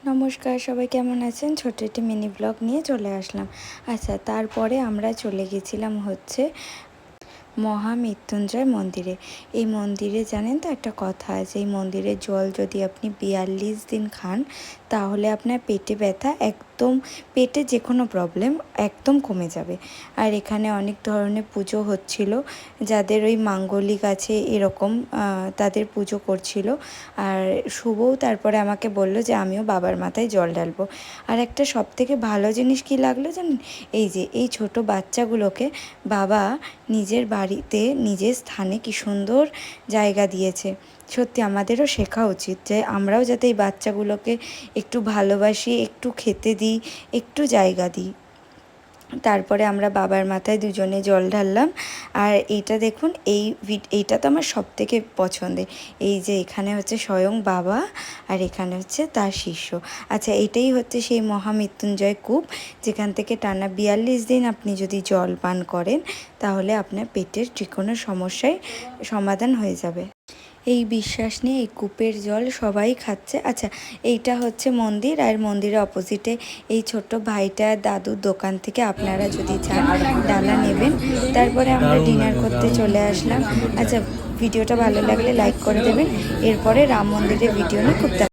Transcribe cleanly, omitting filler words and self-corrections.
নমস্কার, সবাই কেমন আছেন? ছোট্ট একটি মিনি ব্লগ নিয়ে চলে আসলাম। আচ্ছা, তারপরে আমরা চলে গেছিলাম হচ্ছে মহামৃত্যুঞ্জয় মন্দিরে। এই মন্দিরে জানেন তো একটা কথা আছে, এই মন্দিরের জল যদি আপনি ৪২ দিন খান তাহলে আপনার পেটে ব্যথা একদম, পেটে যে কোনো প্রবলেম একদম কমে যাবে। আর এখানে অনেক ধরনের পুজো হচ্ছিল, যাদের ওই মাঙ্গলিক আছে এরকম তাদের পুজো করছিল। আর শুভও তারপরে আমাকে বলল যে আমিও বাবার মাথায় জল ঢালবো। আর একটা সবথেকে ভালো জিনিস কী লাগলো জানেন? এই যে এই ছোট বাচ্চাগুলোকে বাবা নিজের বাড়িতে নিজের স্থানে কি সুন্দর জায়গা দিয়েছে। সত্যি আমাদেরও শেখা উচিত যে আমরাও যাতে এই বাচ্চাগুলোকে একটু ভালোবাসি, একটু খেতে দিই, একটু জায়গা দিই। তারপরে আমরা বাবার মাথায় দুজনে জল ঢাললাম। আর এইটা দেখুন, এইটা তো আমার সবথেকে পছন্দের। এই যে এখানে হচ্ছে স্বয়ং বাবা আর এখানে হচ্ছে তার শিষ্য। আচ্ছা, এটাই হচ্ছে সেই মহামৃত্যুঞ্জয় কূপ, যেখান থেকে টানা ৪২ দিন আপনি যদি জল পান করেন তাহলে আপনার পেটের যে কোনো সমস্যায় সমাধান হয়ে যাবে। এই বিশ্বাস নিয়ে এই কূপের জল সবাই খাচ্ছে। আচ্ছা, এইটা হচ্ছে মন্দির, আর মন্দিরের অপোজিটে এই ছোট্ট ভাইটা দাদুর দোকান থেকে আপনারা যদি চান ডালা নেবেন। তারপরে আমরা ডিনার করতে চলে আসলাম। আচ্ছা, ভিডিওটা ভালো লাগলে লাইক করে দেবেন। এরপরে রাম মন্দিরের ভিডিও নিয়ে খুব